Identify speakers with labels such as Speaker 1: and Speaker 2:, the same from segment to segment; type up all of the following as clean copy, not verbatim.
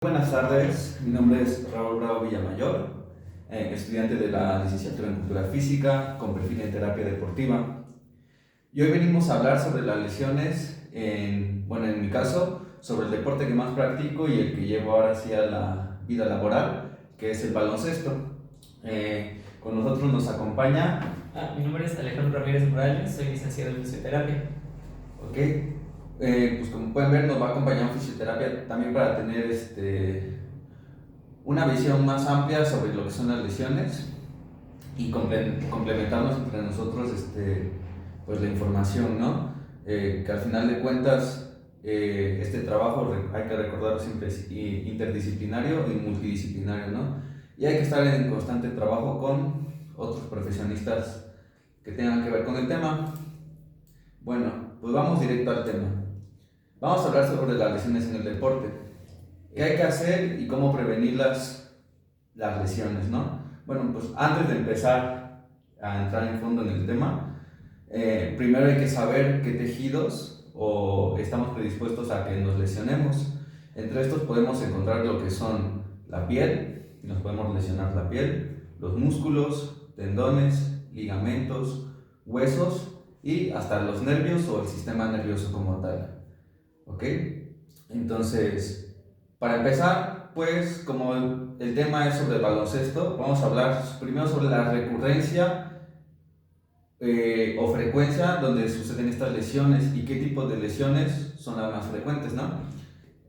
Speaker 1: Buenas tardes, mi nombre es Raúl Bravo Villamayor, estudiante de la licenciatura en Cultura Física con perfil en Terapia Deportiva. Y hoy venimos a hablar sobre las lesiones, en mi caso, sobre el deporte que más practico y el que llevo ahora hacia la vida laboral, que es el baloncesto. Con nosotros nos acompaña...
Speaker 2: Mi nombre es Alejandro Ramírez Morales, soy licenciado en fisioterapia.
Speaker 1: Ok, pues como pueden ver nos va a acompañar un fisioterapia también para tener una visión más amplia sobre lo que son las lesiones y complementarnos entre nosotros pues la información, ¿no? Que al final de cuentas este trabajo hay que recordarlo siempre es interdisciplinario y multidisciplinario, ¿no? Y hay que estar en constante trabajo con otros profesionistas que tengan que ver con el tema. Bueno, pues vamos directo al tema. Vamos a hablar sobre las lesiones en el deporte. ¿Qué hay que hacer y cómo prevenir las lesiones, no? Bueno, pues antes de empezar a entrar en fondo en el tema, primero hay que saber qué tejidos o estamos predispuestos a que nos lesionemos. Entre estos podemos encontrar lo que son la piel, nos podemos lesionar la piel, los músculos, tendones, ligamentos, huesos y hasta los nervios o el sistema nervioso como tal. ¿Ok? Entonces, para empezar, pues como el tema es sobre el baloncesto, vamos a hablar primero sobre la recurrencia o frecuencia donde suceden estas lesiones y qué tipo de lesiones son las más frecuentes, ¿no?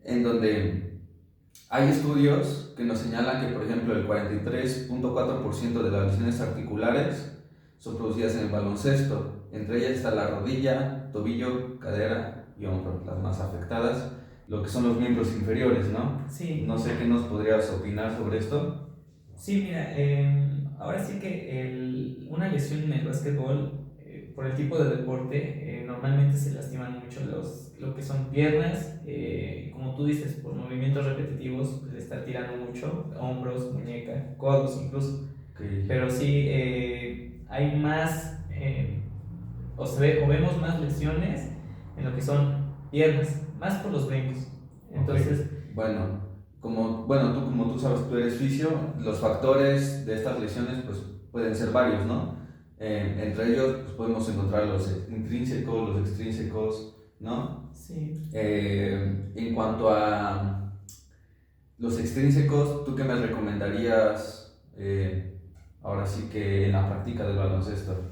Speaker 1: En donde hay estudios que nos señalan que, por ejemplo, el 43.4% de las lesiones articulares son producidas en el baloncesto. Entre ellas está la rodilla, tobillo, cadera y hombro, las más afectadas, lo que son los miembros inferiores, ¿no?
Speaker 2: Sí.
Speaker 1: No sé qué nos podrías opinar sobre esto.
Speaker 2: Sí, mira, ahora sí que una lesión en el básquetbol, por el tipo de deporte, normalmente se lastiman mucho lo que son piernas, como tú dices, por movimientos repetitivos, pues estar tirando mucho, hombros, muñeca, codos incluso.
Speaker 1: Okay.
Speaker 2: Pero sí, hay más, o vemos más lesiones en lo que son piernas, más por los brincos. Entonces,
Speaker 1: okay. Como tú sabes, tú eres fisio, los factores de estas lesiones pues pueden ser varios, ¿no? Entre ellos pues, podemos encontrar los intrínsecos, los extrínsecos, ¿no?
Speaker 2: Sí.
Speaker 1: En cuanto a los extrínsecos, ¿tú qué me recomendarías ahora sí que en la práctica del baloncesto?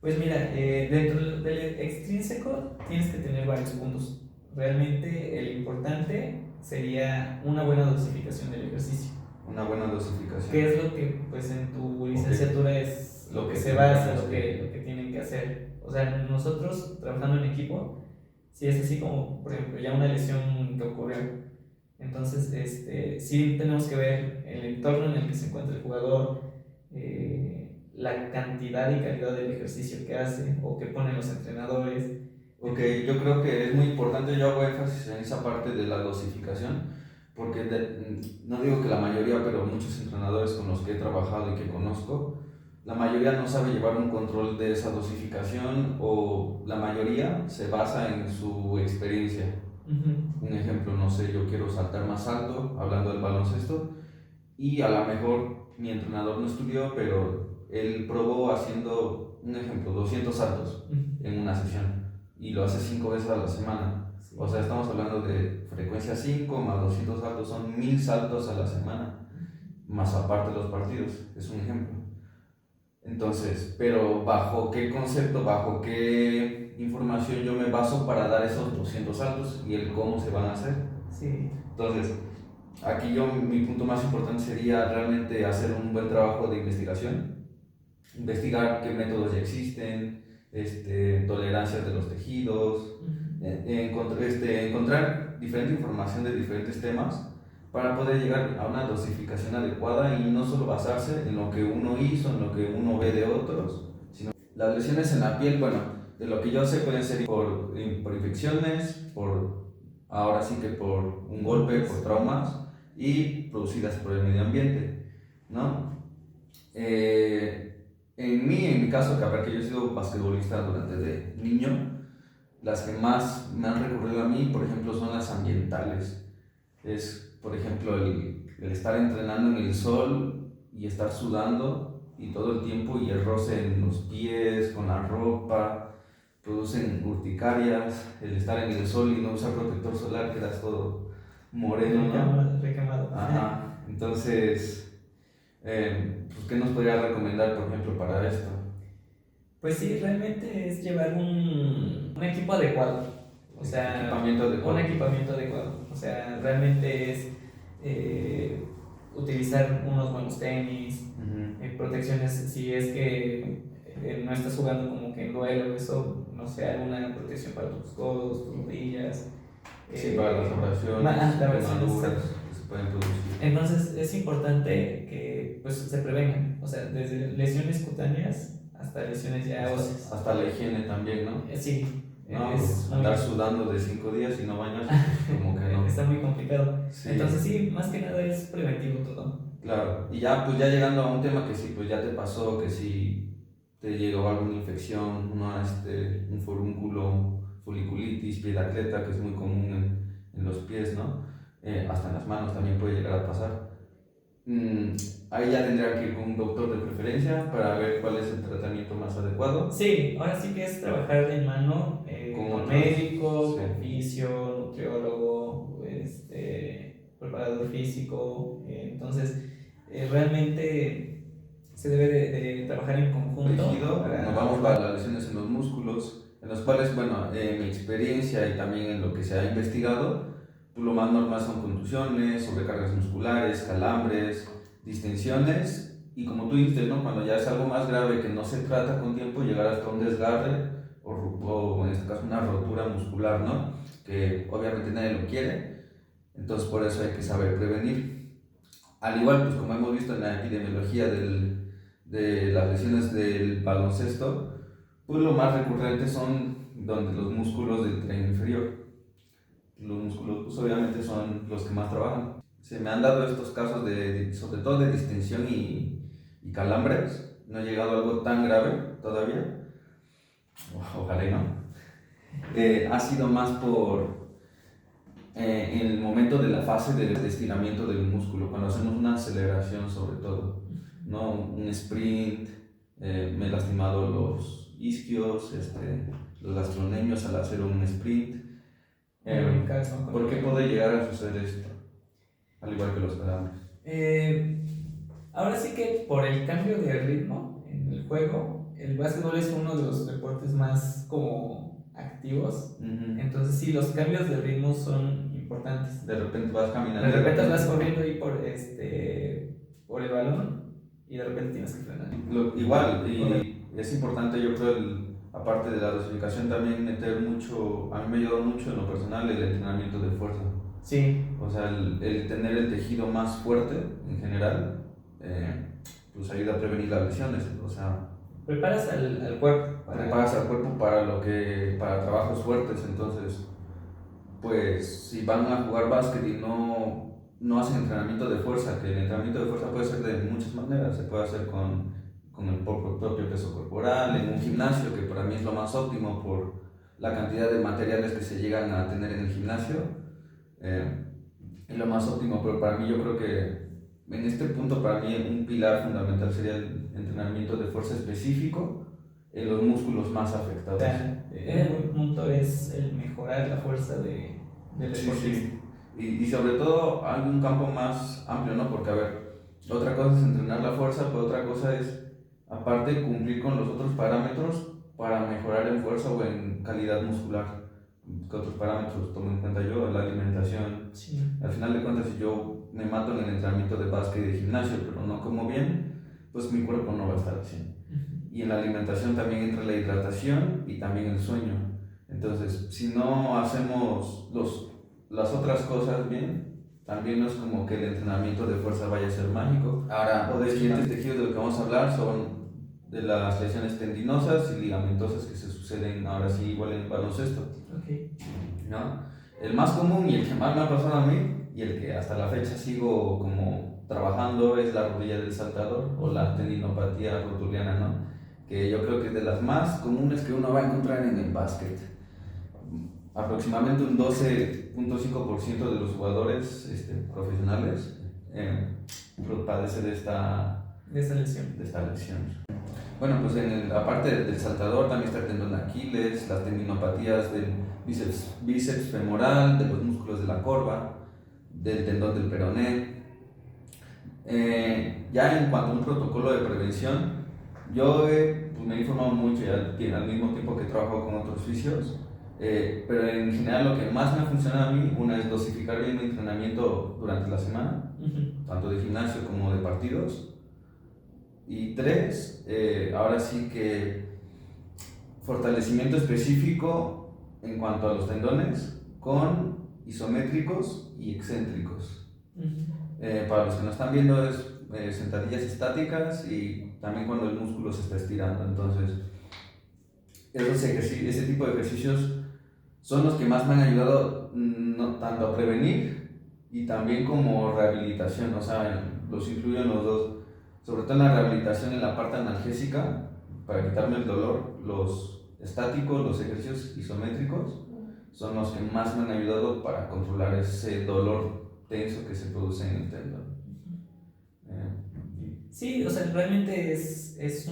Speaker 2: Pues mira, dentro del extrínseco tienes que tener varios puntos. Realmente el importante sería una buena dosificación del ejercicio.
Speaker 1: Una buena dosificación.
Speaker 2: ¿Qué es lo que pues en tu licenciatura okay. es lo que se basa, lo que tienen que hacer? O sea, nosotros trabajando en equipo, si es así como, por ejemplo, ya una lesión que ocurrió, entonces sí tenemos que ver el entorno en el que se encuentra el jugador, la cantidad y calidad del ejercicio que hace o que ponen los entrenadores.
Speaker 1: Ok, yo creo que es muy importante, yo hago énfasis en esa parte de la dosificación, porque no digo que la mayoría, pero muchos entrenadores con los que he trabajado y que conozco, la mayoría no sabe llevar un control de esa dosificación o la mayoría se basa en su experiencia. Un ejemplo, no sé, yo quiero saltar más alto, hablando del baloncesto, y a lo mejor mi entrenador no estudió, pero él probó haciendo, un ejemplo, 200 saltos en una sesión y lo hace 5 veces a la semana. Sí. O sea, estamos hablando de frecuencia 5 más 200 saltos, son 1000 saltos a la semana, más aparte los partidos, es un ejemplo. Entonces, pero ¿bajo qué concepto, bajo qué información yo me baso para dar esos 200 saltos y el cómo se van a hacer? Sí. Entonces, aquí mi punto más importante sería realmente hacer un buen trabajo de investigación, investigar qué métodos ya existen, tolerancias de los tejidos, encontrar diferente información de diferentes temas para poder llegar a una dosificación adecuada y no solo basarse en lo que uno hizo, en lo que uno ve de otros, sino las lesiones en la piel, bueno, de lo que yo sé pueden ser por infecciones, ahora sí que por un golpe, por traumas y producidas por el medio ambiente, ¿no? En mi caso, que yo he sido basquetbolista durante de niño, las que más me han recurrido a mí, por ejemplo, son las ambientales. Es por ejemplo, el estar entrenando en el sol y estar sudando y todo el tiempo y el roce en los pies, con la ropa, producen urticarias, el estar en el sol y no usar protector solar, quedas todo moreno, ¿no?
Speaker 2: Requemado.
Speaker 1: Ajá, entonces, pues, ¿qué nos podría recomendar, por ejemplo, para esto?
Speaker 2: Pues sí, realmente es llevar un equipo adecuado. O sea,
Speaker 1: Equipamiento adecuado.
Speaker 2: un equipamiento adecuado. O sea, realmente es utilizar unos buenos tenis, protecciones si es que no estás jugando como que en duelo, eso, no sé, alguna protección para tus codos, tus rodillas.
Speaker 1: Sí, para las abrasiones, quemaduras que se pueden producir.
Speaker 2: Entonces es importante que pues, se prevengan, o sea, desde lesiones cutáneas hasta lesiones ya óseas.
Speaker 1: Hasta la higiene también, ¿no?
Speaker 2: Sí.
Speaker 1: No, pues, andar sudando de 5 días y no bañarse, pues, como que no.
Speaker 2: Está muy complicado.
Speaker 1: Sí.
Speaker 2: Entonces sí, más que nada es preventivo todo.
Speaker 1: Claro, y ya pues ya llegando a un tema que sí, pues ya te pasó, que si te llegó alguna infección, un furúnculo, foliculitis, pie de atleta, que es muy común en los pies, ¿no? Hasta en las manos también puede llegar a pasar. Ahí ya tendría que ir con un doctor de preferencia para ver cuál es el tratamiento más adecuado.
Speaker 2: Sí, ahora sí que es trabajar de mano con médico, con fisio, nutriólogo, preparador físico. Entonces, realmente se debe de trabajar en conjunto.
Speaker 1: Nos vamos para las lesiones en los músculos, en los cuales, bueno, mi experiencia y también en lo que se ha investigado, pues lo más normal son contusiones, sobrecargas musculares, calambres, distensiones y como tú dijiste, ¿no? Cuando ya es algo más grave que no se trata con tiempo, llegar hasta un desgarre o en este caso una rotura muscular, ¿no? Que obviamente nadie lo quiere, entonces por eso hay que saber prevenir. Al igual, pues como hemos visto en la epidemiología de las lesiones del baloncesto, pues lo más recurrente son donde los músculos del tren inferior. Los músculos pues obviamente son los que más trabajan. Se me han dado estos casos sobre todo de distensión y calambres. No ha llegado a algo tan grave todavía. Ojalá y no. Ha sido más por en el momento de la fase del estiramiento del músculo, cuando hacemos una aceleración sobre todo, ¿no? Un sprint, me he lastimado los isquios, los gastrocnemios al hacer un sprint. ¿Por qué puede llegar a suceder esto? Al igual que los calambres.
Speaker 2: Ahora sí que por el cambio de ritmo en el juego, el básquetbol es uno de los deportes más como activos. Entonces sí, los cambios de ritmo son importantes.
Speaker 1: De repente vas caminando.
Speaker 2: De repente vas corriendo ahí por el balón y de repente tienes que frenar.
Speaker 1: Igual, y es importante, yo creo, aparte de la dosificación, también meter mucho, a mí me ayudó mucho en lo personal el entrenamiento de fuerza.
Speaker 2: Sí.
Speaker 1: O sea, el tener el tejido más fuerte en general, pues ayuda a prevenir las lesiones. O sea,
Speaker 2: preparas al cuerpo.
Speaker 1: Preparas al cuerpo para trabajos fuertes. Entonces, pues si van a jugar básquet y no hacen entrenamiento de fuerza, que el entrenamiento de fuerza puede ser de muchas maneras. Se puede hacer con el propio peso corporal, en un gimnasio, que para mí es lo más óptimo por la cantidad de materiales que se llegan a tener en el gimnasio. Es lo más óptimo, pero para mí yo creo que en este punto para mí un pilar fundamental sería el entrenamiento de fuerza específico en los músculos más afectados.
Speaker 2: El punto es el mejorar la fuerza del deportista.
Speaker 1: Sí. Y sobre todo hay un campo más amplio, ¿no? Porque a ver, otra cosa es entrenar la fuerza, pero otra cosa es aparte cumplir con los otros parámetros para mejorar en fuerza o en calidad muscular. ¿Qué otros parámetros tomo en cuenta yo? La alimentación.
Speaker 2: Sí.
Speaker 1: Al final de cuentas, si yo me mato en el entrenamiento de básquet y de gimnasio, pero no como bien, pues mi cuerpo no va a estar así. Y en la alimentación también entra la hidratación y también el sueño. Entonces, si no hacemos las otras cosas bien, también no es como que el entrenamiento de fuerza vaya a ser mágico. Ahora, los siguientes tejidos de lo que vamos a hablar son de las lesiones tendinosas y ligamentosas que se suceden ahora sí igual en el baloncesto.
Speaker 2: Okay.
Speaker 1: ¿No? El más común y el que más me ha pasado a mí y el que hasta la fecha sigo como trabajando es la rodilla del saltador o la tendinopatía rotuliana, ¿no? Que yo creo que es de las más comunes que uno va a encontrar en el básquet. Aproximadamente un 12% 0.5% de los jugadores profesionales padece de esta lesión. Bueno, pues aparte del saltador también está el tendón de Aquiles, las tendinopatías del bíceps femoral, de los músculos de la corva, del tendón del peroné. Ya en cuanto a un protocolo de prevención, yo pues me he informado mucho ya al mismo tiempo que trabajo con otros fisios, pero en general lo que más me ha funcionado a mí, una es dosificar bien mi entrenamiento durante la semana, tanto de gimnasio como de partidos. Y 3, ahora sí que fortalecimiento específico en cuanto a los tendones con isométricos y excéntricos. Para los que no están viendo es sentadillas estáticas y también cuando el músculo se está estirando. Entonces, ese tipo de ejercicios son los que más me han ayudado tanto a prevenir y también como rehabilitación. O sea, los incluyo en los dos. Sobre todo en la rehabilitación, en la parte analgésica, para quitarme el dolor, los estáticos, los ejercicios isométricos, son los que más me han ayudado para controlar ese dolor tenso que se produce en el tendón.
Speaker 2: Sí, o sea, realmente es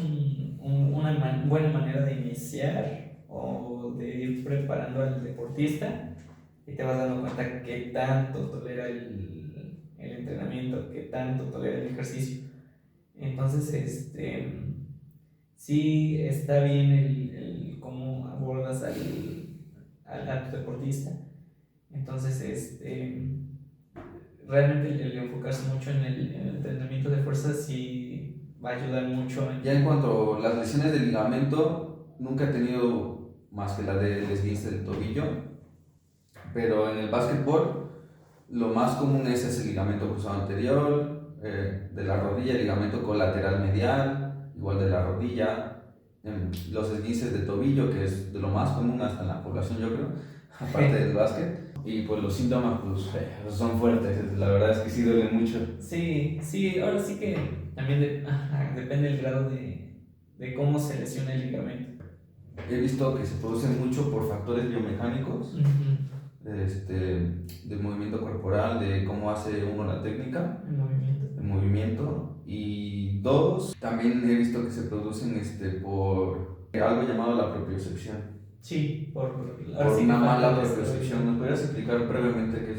Speaker 2: una buena manera de iniciar o de ir preparando al deportista y te vas dando cuenta qué tanto tolera el entrenamiento, qué tanto tolera el ejercicio. Entonces, sí está bien el cómo abordas a tu deportista. Entonces, realmente el enfocarse mucho en el entrenamiento de fuerza sí va a ayudar mucho.
Speaker 1: Ya en cuanto a las lesiones del ligamento, nunca he tenido más que la del esguince del tobillo, pero en el básquetbol lo más común es ese ligamento cruzado anterior, de la rodilla, el ligamento colateral medial, igual de la rodilla, los esguinces de tobillo, que es de lo más común hasta en la población, yo creo, aparte del básquet. Y pues los síntomas pues, son fuertes, la verdad es que sí duelen mucho.
Speaker 2: Sí, ahora sí que también depende del grado de cómo se lesiona el ligamento.
Speaker 1: He visto que se producen mucho por factores biomecánicos, del movimiento corporal, de cómo hace uno la técnica, el movimiento. Y 2, también he visto que se producen por algo llamado la propiocepción.
Speaker 2: Sí, por
Speaker 1: una mala propiocepción. ¿Nos podrías explicar brevemente qué es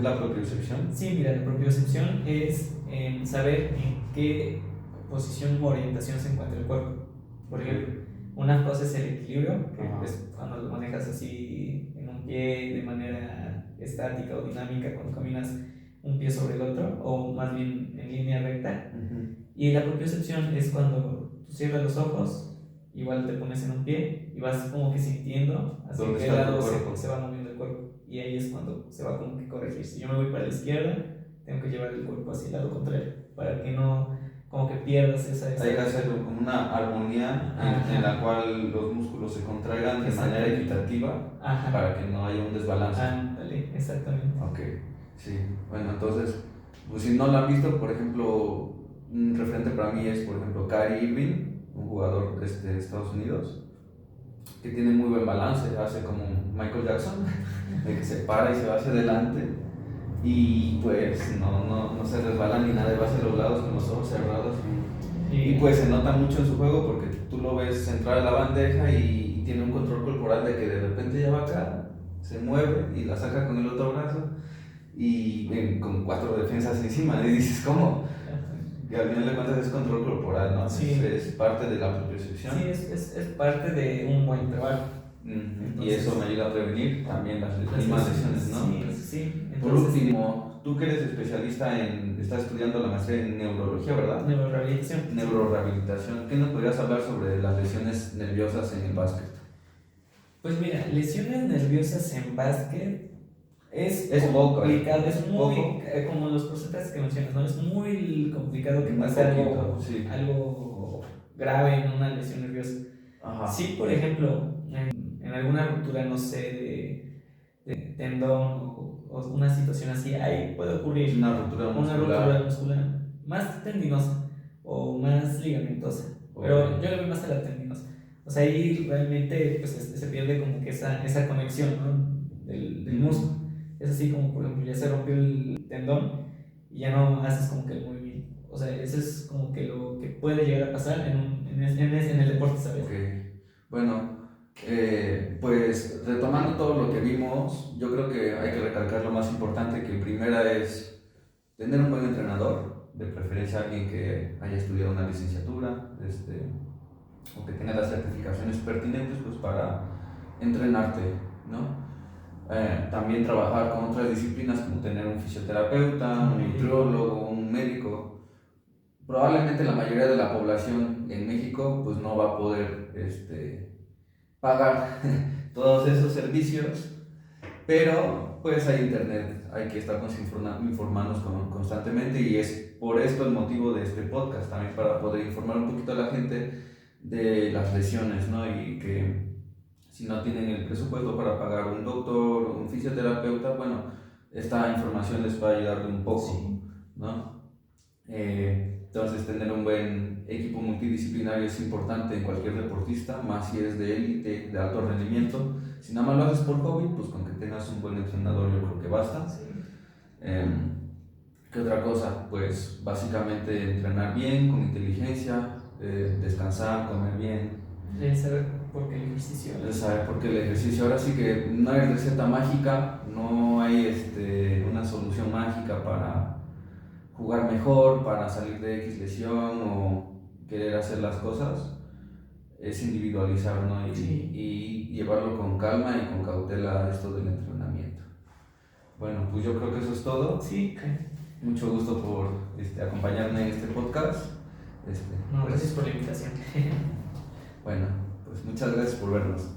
Speaker 1: la propiocepción?
Speaker 2: Sí, mira, la propiocepción es saber en qué posición u orientación se encuentra el cuerpo. Por ejemplo, una cosa es el equilibrio, que es cuando lo manejas así en un pie de manera estática o dinámica, cuando caminas un pie sobre el otro, o más bien en línea recta. Y la propiocepción es cuando tú cierras los ojos, igual te pones en un pie y vas como que sintiendo hacia qué lado se va moviendo el cuerpo. Y ahí es cuando se va como que corregir. Si yo me voy para la izquierda, tengo que llevar el cuerpo hacia el lado contrario, para que no como que pierdas esa
Speaker 1: hay que hacer como una armonía en la cual los músculos se contraigan de manera equitativa. Para que no haya un desbalance.
Speaker 2: Ándale, exactamente.
Speaker 1: Ok, sí. Bueno, entonces, pues si no lo han visto, por ejemplo, un referente para mí es, por ejemplo, Kyrie Irving, un jugador de Estados Unidos, que tiene muy buen balance, hace como Michael Jackson, de que se para y se va hacia adelante y pues no se resbala ni nada, va hacia los lados con los ojos cerrados y pues se nota mucho en su juego porque tú lo ves entrar a la bandeja y tiene un control corporal de que de repente ya va acá, se mueve y la saca con el otro brazo y con 4 defensas encima y dices, ¿cómo? Y al final de cuentas es control corporal, ¿no?
Speaker 2: Sí.
Speaker 1: Es parte de la propiocepción.
Speaker 2: Sí, es parte de un buen trabajo.
Speaker 1: Entonces, y eso me ayuda a prevenir también las mismas lesiones, ¿no?
Speaker 2: Sí.
Speaker 1: Entonces, por último, tú que eres especialista estás estudiando la maestría en neurología, ¿verdad? Neurorehabilitación. ¿Qué nos podrías hablar sobre las lesiones nerviosas en el básquet?
Speaker 2: Pues mira, lesiones nerviosas en básquet es
Speaker 1: complicado,
Speaker 2: es muy, como los porcentajes que mencionas, ¿no? Es muy complicado que pase algo grave en una lesión nerviosa. Sí, por ejemplo, en alguna ruptura, no sé, de tendón o una situación así, ahí puede ocurrir
Speaker 1: una ruptura muscular
Speaker 2: más tendinosa o más ligamentosa, pero yo le veo más a la tendinosa. O sea, ahí realmente pues, se pierde como que esa conexión, ¿no? del músculo. es así como, por ejemplo, ya se rompió el tendón y ya no haces como que el movimiento. O sea, eso es como que lo que puede llegar a pasar en el deporte, ¿sabes?
Speaker 1: Ok, bueno, pues retomando todo lo que vimos, yo creo que hay que recalcar lo más importante, que primera es tener un buen entrenador, de preferencia alguien que haya estudiado una licenciatura, o que tenga las certificaciones pertinentes pues para entrenarte, ¿no? También trabajar con otras disciplinas como tener un fisioterapeuta, un nutriólogo, un médico. Probablemente la mayoría de la población en México pues no va a poder pagar todos esos servicios, pero pues hay internet, hay que estarnos informándonos constantemente, y es por esto el motivo de este podcast, también para poder informar un poquito a la gente de las lesiones, ¿no? Y que si no tienen el presupuesto para pagar un doctor o un fisioterapeuta, bueno, esta información les va a ayudar un poco, ¿no? Entonces tener un buen equipo multidisciplinario es importante en cualquier deportista, más si es de élite, de alto rendimiento. Si nada más lo haces por hobby, pues con que tengas un buen entrenador yo creo que basta. ¿Qué otra cosa? Pues básicamente entrenar bien, con inteligencia, descansar, comer bien.
Speaker 2: Saber por qué el ejercicio.
Speaker 1: Saber por qué el ejercicio. Ahora sí que no hay receta mágica, no hay una solución mágica para jugar mejor, para salir de X lesión o querer hacer las cosas. Es individualizar, ¿no? Y llevarlo con calma y con cautela esto del entrenamiento. Bueno, pues yo creo que eso es todo.
Speaker 2: Sí.
Speaker 1: Mucho gusto por acompañarme en este podcast.
Speaker 2: No, gracias por la invitación.
Speaker 1: Bueno, pues muchas gracias por vernos.